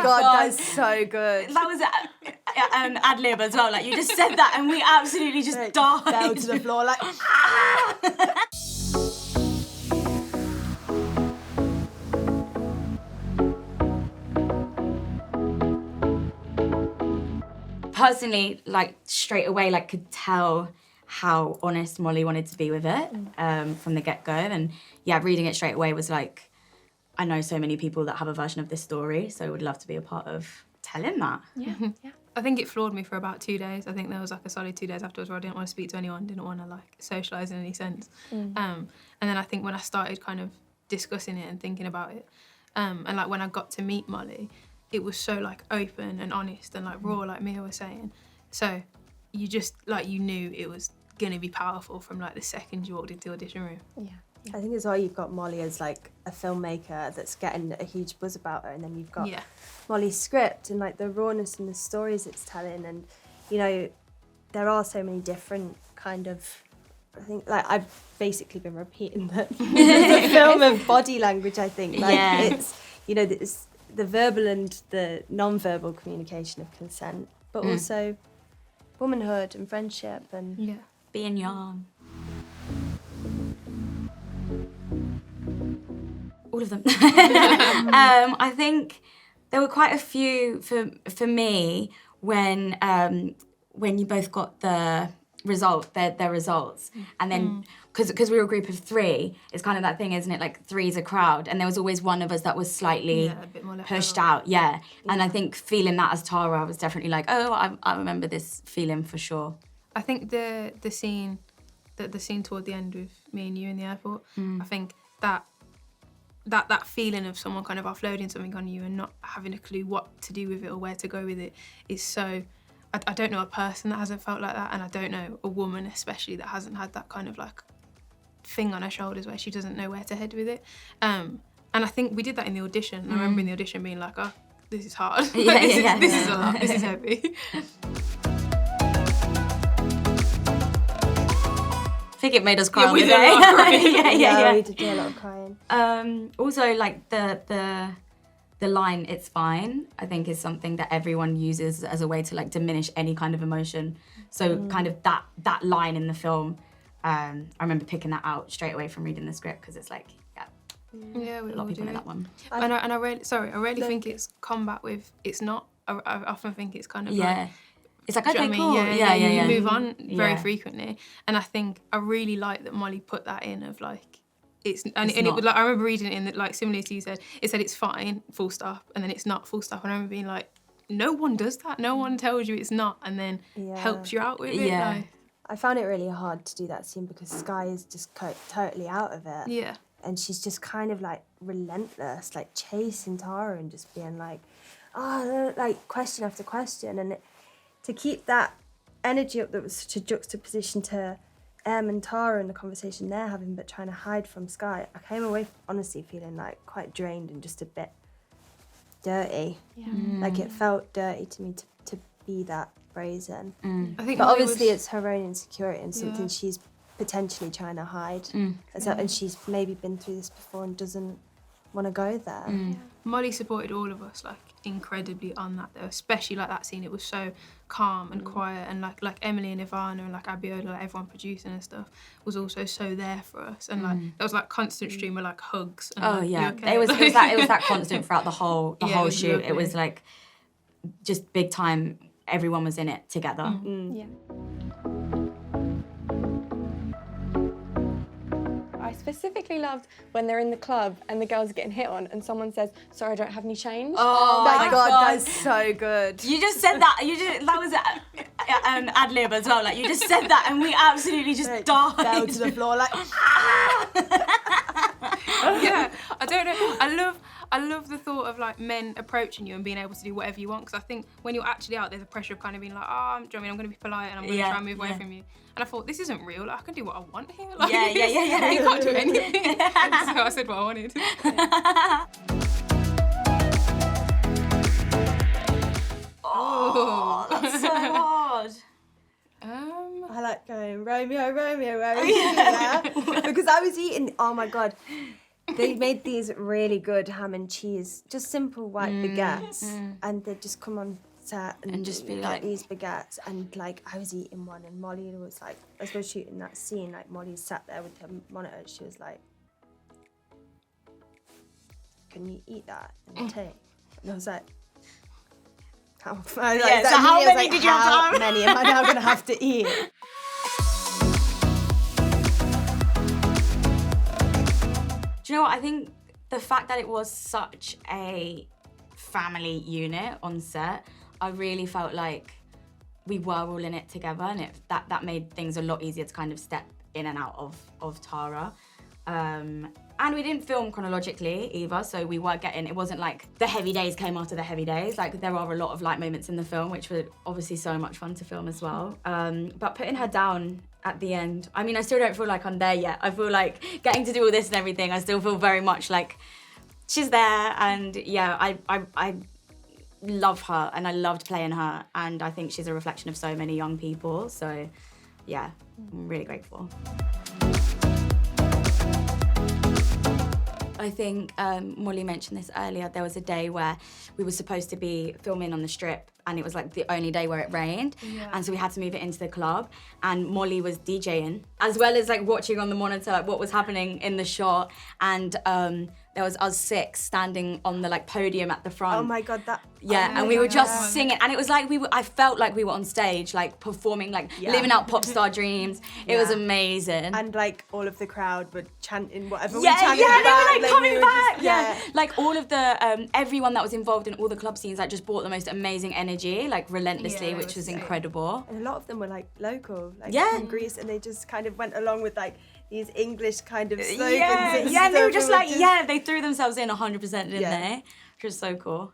God, that's so good. That was an ad-lib as well. Like, you just said that and we absolutely just died. Fell to the floor like, Personally, like, straight away, like, could tell how honest Molly wanted to be with it from the get-go. And yeah, reading it straight away was like, I know so many people that have a version of this story, so I would love to be a part of telling that. Yeah. I think it floored me for about 2 days. I think there was like a solid 2 days afterwards where I didn't want to speak to anyone, didn't want to like socialise in any sense. And then I think when I started kind of discussing it and thinking about it, and like when I got to meet Molly, it was so like open and honest and like raw, like Mia was saying. So you just like, you knew it was gonna be powerful from like the second you walked into the audition room. Yeah. I think as well you've got Molly as like a filmmaker that's getting a huge buzz about her, and then you've got Molly's script and like the rawness and the stories it's telling, and you know there are so many different kind of, I think like I've basically been repeating the film of body language. I think like it's, you know, it's the verbal and the non-verbal communication of consent, but also womanhood and friendship and being young. All of them. I think there were quite a few for me when you both got the result, their results, and then because we were a group of 3, it's kind of that thing, isn't it? Like 3's a crowd, and there was always one of us that was slightly a bit more left pushed out. And I think feeling that as Tara, I was definitely like, oh, I remember this feeling for sure. I think the scene toward the end with me and you in the airport, I think that feeling of someone kind of offloading something on you and not having a clue what to do with it or where to go with it is so... I don't know a person that hasn't felt like that, and I don't know a woman especially that hasn't had that kind of like thing on her shoulders where she doesn't know where to head with it. And I think we did that in the audition. I remember in the audition being like, oh, this is hard. This is a lot, this is heavy. I think it made us cry. We did a lot of crying. we did do a lot of crying. Also, like the line "it's fine," I think is something that everyone uses as a way to like diminish any kind of emotion. So kind of that line in the film, I remember picking that out straight away from reading the script, because it's like, we a lot of people know that one. And I really think it's combat with. It's not. I often think it's kind of like. It's like, okay, cool. You move on very frequently, and I think I really like that Molly put that in of like. It would, like, I remember reading it in that, like, similarly to you said, it said it's fine, full stop, and then it's not, full stop. And I remember being like, no one does that. No one tells you it's not, and then helps you out with it. Like. I found it really hard to do that scene because Sky is just totally out of it. Yeah. And she's just kind of like relentless, like chasing Tara and just being like, like question after question. And to keep that energy up that was such a juxtaposition to Em and Tara and the conversation they're having, but trying to hide from Sky, I came away honestly feeling like quite drained and just a bit dirty. Like it felt dirty to me to be that brazen. I think, but obviously it's her own insecurity and something she's potentially trying to hide. And she's maybe been through this before and doesn't want to go there. Molly supported all of us like incredibly on that though, especially like that scene. It was so calm and quiet, and like Emily and Ivana and like Abiola, like everyone producing and stuff was also so there for us, and like there was like constant stream of like hugs. And, it was that constant throughout the whole shoot. Lovely. It was like just big time. Everyone was in it together. I specifically loved when they're in the club and the girls are getting hit on and someone says, sorry, I don't have any change. Oh my God, that's so good. You just said that. That was an ad-lib as well. Like, you just said that and we absolutely just died. Fell to the floor like, I don't know. I love the thought of like men approaching you and being able to do whatever you want, because I think when you're actually out, there's a pressure of kind of being like, I'm going to be polite and I'm going to try and move away from you. And I thought, this isn't real. Like, I can do what I want here. Like, you can't do anything. So I said what I wanted. Oh, that's so hard. I like going Romeo, Romeo, Romeo, because I was eating. Oh my God, They made these really good ham and cheese, just simple white baguettes, and they'd just come on set and just be like these baguettes, and like I was eating one, and Molly was like, as we're shooting that scene, like Molly sat there with her monitor, she was like, "Can you eat that in the take?" And I was like, "How?" So how many did you have to have? How many am I now going to have to eat? Do you know what? I think the fact that it was such a family unit on set, I really felt like we were all in it together, and that made things a lot easier to kind of step in and out of Tara. And we didn't film chronologically either, so we were getting, it wasn't like the heavy days came after the heavy days. Like there are a lot of light moments in the film, which were obviously so much fun to film as well. But putting her down at the end, I mean, I still don't feel like I'm there yet. I feel like getting to do all this and everything, I still feel very much like she's there, and yeah, I love her and I loved playing her, and I think she's a reflection of so many young people, so yeah, I'm really grateful. I think Molly mentioned this earlier, there was a day where we were supposed to be filming on the Strip, and it was like the only day where it rained, and so we had to move it into the club, and Molly was DJing, as well as like watching on the monitor like what was happening in the shot, and there was us 6 standing on the like podium at the front. Oh my God, that... Yeah, and we were just singing, and it was like I felt like we were on stage, like performing, like living out pop star dreams. It was amazing. And like all of the crowd were chanting whatever we chanted. Yeah, they were like coming back. Just, like all of the everyone that was involved in all the club scenes, like just brought the most amazing energy, like relentlessly, which was incredible. And a lot of them were like local, like from Greece, and they just kind of went along with like these English kind of slogans. And they were just like, they threw themselves in 100%, didn't they? Which was so cool.